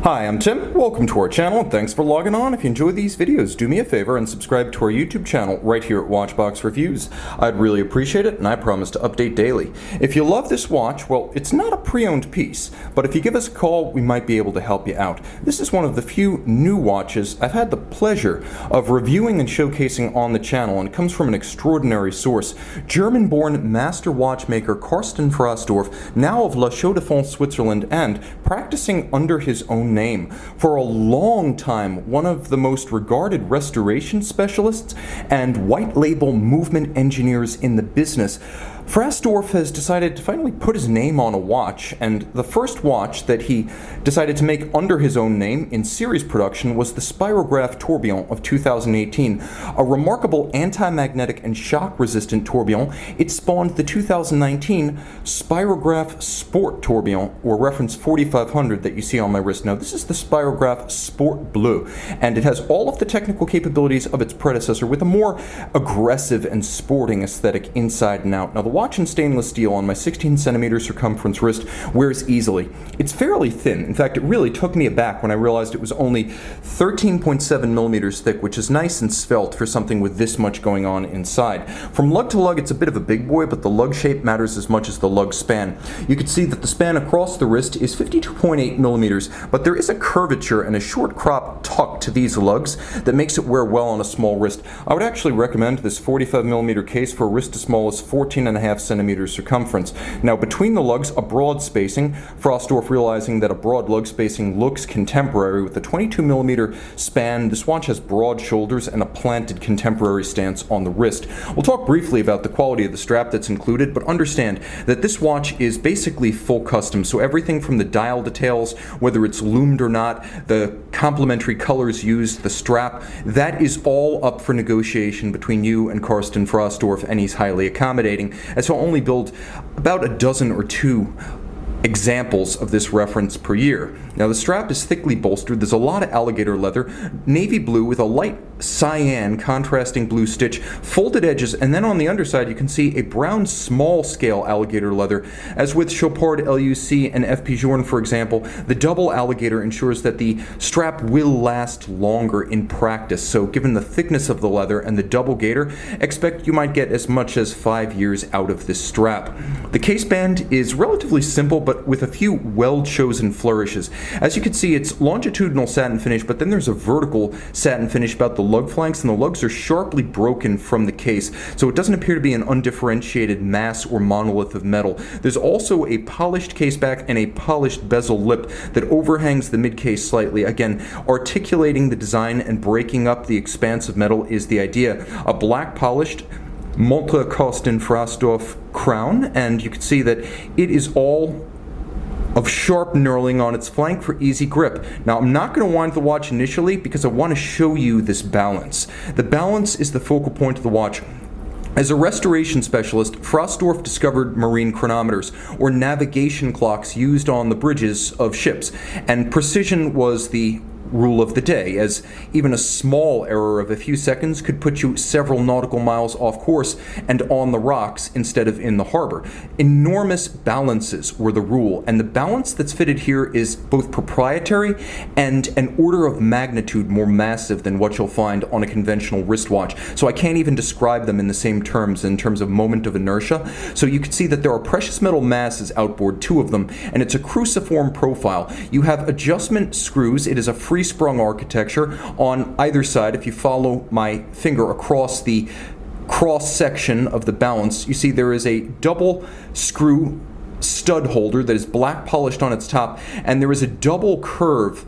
Hi, I'm Tim. Welcome to our channel and thanks for logging on. If you enjoy these videos, do me a favor and subscribe to our YouTube channel right here at Watchbox Reviews. I'd really appreciate it and I promise to update daily. If you love this watch, well, it's not a pre-owned piece, but if you give us a call, we might be able to help you out. This is one of the few new watches I've had the pleasure of reviewing and showcasing on the channel, and it comes from an extraordinary source. German-born master watchmaker Karsten Frassdorf, now of La Chaux-de-Fonds, Switzerland, and practicing under his own name. For a long time, one of the most regarded restoration specialists and white label movement engineers in the business, Frassdorf has decided to finally put his name on a watch, and the first watch that he decided to make under his own name in series production was the Spirograph Tourbillon of 2018. A remarkable anti-magnetic and shock-resistant tourbillon, it spawned the 2019 Spirograph Sport Tourbillon, or reference 4500 that you see on my wrist. Now, this is the Spirograph Sport Blue, and it has all of the technical capabilities of its predecessor with a more aggressive and sporting aesthetic inside and out. Now, the watch in stainless steel on my 16 centimeter circumference wrist wears easily. It's fairly thin. In fact, it really took me aback when I realized it was only 13.7 millimeters thick, which is nice and svelte for something with this much going on inside. From lug to lug, it's a bit of a big boy, but the lug shape matters as much as the lug span. You can see that the span across the wrist is 52.8 millimeters, but there is a curvature and a short crop tuck to these lugs that makes it wear well on a small wrist. I would actually recommend this 45 millimeter case for a wrist as small as 14.5 centimeters circumference. Now, between the lugs, a broad spacing, Frassdorf realizing that a broad lug spacing looks contemporary with a 22 millimeter span. This watch has broad shoulders and a planted contemporary stance on the wrist. We'll talk briefly about the quality of the strap that's included, but understand that this watch is basically full custom, so everything from the dial details, whether it's loomed or not, the complementary colors used, the strap, that is all up for negotiation between you and Karsten Frassdorf, and he's highly accommodating, as he'll only build about a dozen or two examples of this reference per year. Now, the strap is thickly bolstered. There's a lot of alligator leather, navy blue with a light cyan contrasting blue stitch, folded edges, and then on the underside you can see a brown small scale alligator leather. As with Chopard LUC and FP Journe, for example, the double alligator ensures that the strap will last longer in practice. So given the thickness of the leather and the double gator, expect you might get as much as 5 years out of this strap. The case band is relatively simple, but with a few well-chosen flourishes. As you can see, it's longitudinal satin finish, but then there's a vertical satin finish about the lug flanks, and the lugs are sharply broken from the case, so it doesn't appear to be an undifferentiated mass or monolith of metal. There's also a polished case back and a polished bezel lip that overhangs the mid-case slightly. Again, articulating the design and breaking up the expanse of metal is the idea. A black polished Montre Karsten Frassdorf crown, and you can see that it is all of sharp knurling on its flank for easy grip. Now, I'm not going to wind the watch initially because I want to show you this balance. The balance is the focal point of the watch. As a restoration specialist, Frassdorf discovered marine chronometers, or navigation clocks used on the bridges of ships, and precision was the rule of the day, as even a small error of a few seconds could put you several nautical miles off course and on the rocks instead of in the harbor. Enormous balances were the rule, and the balance that's fitted here is both proprietary and an order of magnitude more massive than what you'll find on a conventional wristwatch. So I can't even describe them in the same terms in terms of moment of inertia. So you can see that there are precious metal masses outboard, 2 of them, and it's a cruciform profile. You have adjustment screws. It is a free-sprung architecture on either side. If you follow my finger across the cross-section of the balance, you see there is a double screw stud holder that is black polished on its top, and there is a double curve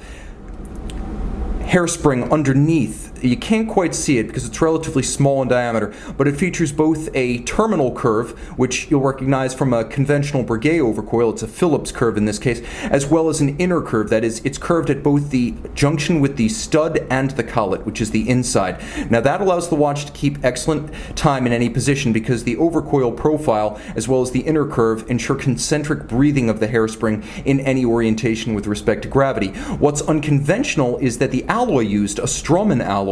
hairspring underneath. You can't quite see it because it's relatively small in diameter, but it features both a terminal curve, which you'll recognize from a conventional Breguet overcoil, it's a Phillips curve in this case, as well as an inner curve. That is, it's curved at both the junction with the stud and the collet, which is the inside. Now, that allows the watch to keep excellent time in any position because the overcoil profile, as well as the inner curve, ensure concentric breathing of the hairspring in any orientation with respect to gravity. What's unconventional is that the alloy used, a Straumann alloy,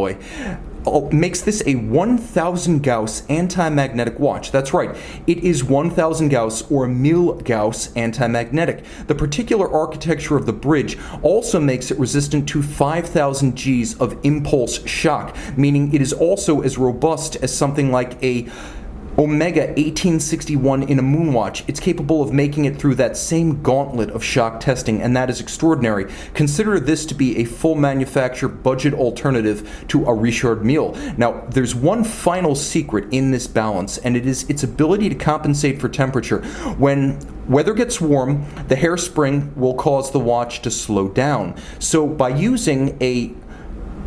makes this a 1000 Gauss anti-magnetic watch. That's right, it is 1000 Gauss or 1000 Gauss anti-magnetic. The particular architecture of the bridge also makes it resistant to 5000 Gs of impulse shock, meaning it is also as robust as something like a Omega 1861 in a moonwatch. It's capable of making it through that same gauntlet of shock testing, and that is extraordinary. Consider this to be a full manufacture budget alternative to a Richard Mille. Now, there's one final secret in this balance, and it is its ability to compensate for temperature. When weather gets warm, the hairspring will cause the watch to slow down. So by using a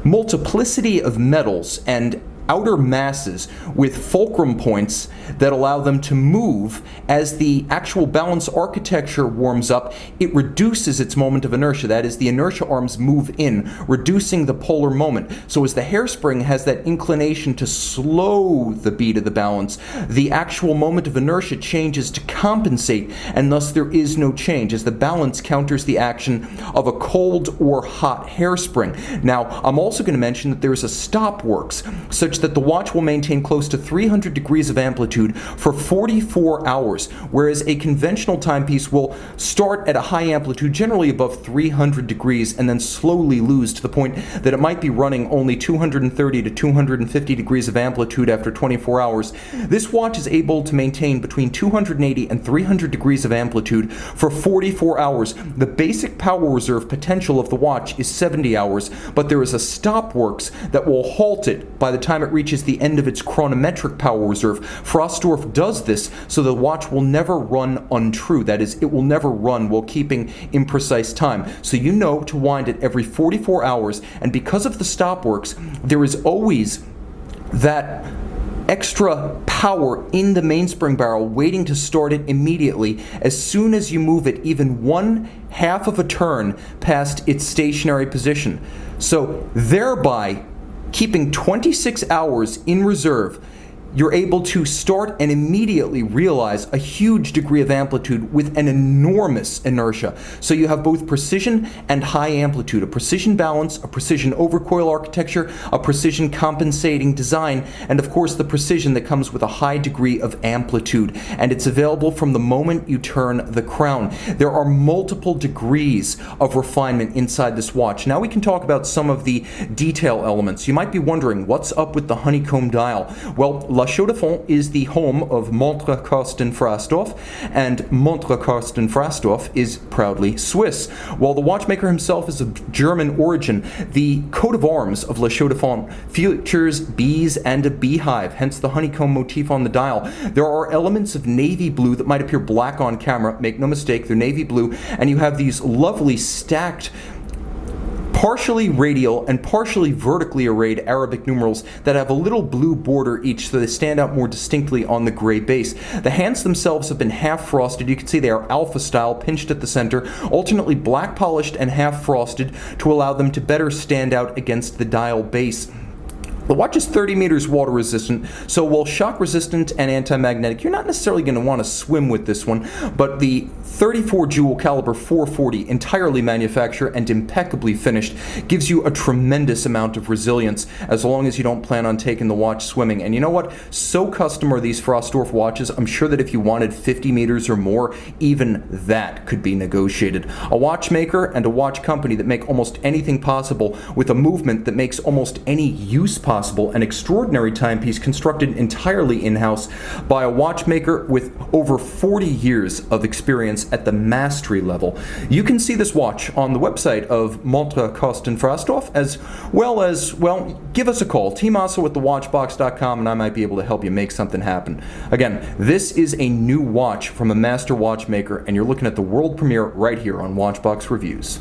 multiplicity of metals and outer masses with fulcrum points that allow them to move as the actual balance architecture warms up, it reduces its moment of inertia. That is, the inertia arms move in, reducing the polar moment. So as the hairspring has that inclination to slow the beat of the balance, the actual moment of inertia changes to compensate, and thus there is no change as the balance counters the action of a cold or hot hairspring. Now, I'm also going to mention that there is a stop works such that the watch will maintain close to 300 degrees of amplitude for 44 hours, whereas a conventional timepiece will start at a high amplitude, generally above 300 degrees, and then slowly lose to the point that it might be running only 230 to 250 degrees of amplitude after 24 hours. This watch is able to maintain between 280 and 300 degrees of amplitude for 44 hours. The basic power reserve potential of the watch is 70 hours, but there is a stop works that will halt it by the time it reaches the end of its chronometric power reserve. Frassdorf does this so the watch will never run untrue. That is, it will never run while keeping imprecise time. So you know to wind it every 44 hours, and because of the stop works, there is always that extra power in the mainspring barrel waiting to start it immediately as soon as you move it even 1/2 of a turn past its stationary position. So thereby keeping 26 hours in reserve, you're able to start and immediately realize a huge degree of amplitude with an enormous inertia. So you have both precision and high amplitude, a precision balance, a precision overcoil architecture, a precision compensating design, and of course the precision that comes with a high degree of amplitude. And it's available from the moment you turn the crown. There are multiple degrees of refinement inside this watch. Now we can talk about some of the detail elements. You might be wondering, what's up with the honeycomb dial? Well, La Chaux-de-Fonds is the home of Montre Karsten Frassdorf, and Montre Karsten Frassdorf is proudly Swiss. While the watchmaker himself is of German origin, the coat of arms of La Chaux-de-Fonds features bees and a beehive, hence the honeycomb motif on the dial. There are elements of navy blue that might appear black on camera. Make no mistake, they're navy blue, and you have these lovely stacked partially radial and partially vertically arrayed Arabic numerals that have a little blue border each, so they stand out more distinctly on the gray base. The hands themselves have been half frosted. You can see they are alpha style, pinched at the center, alternately black polished and half frosted to allow them to better stand out against the dial base. The watch is 30 meters water resistant, so while shock resistant and anti-magnetic, you're not necessarily going to want to swim with this one, but the 34 jewel caliber 440, entirely manufactured and impeccably finished, gives you a tremendous amount of resilience as long as you don't plan on taking the watch swimming. And you know what? So custom are these Frassdorf watches, I'm sure that if you wanted 50 meters or more, even that could be negotiated. A watchmaker and a watch company that make almost anything possible with a movement that makes almost any use possible. An extraordinary timepiece constructed entirely in-house by a watchmaker with over 40 years of experience at the mastery level. You can see this watch on the website of Montre Karsten Frassdorf, as well as, well, give us a call, tmosso at thewatchbox.com, and I might be able to help you make something happen. Again, this is a new watch from a master watchmaker, and you're looking at the world premiere right here on Watchbox Reviews.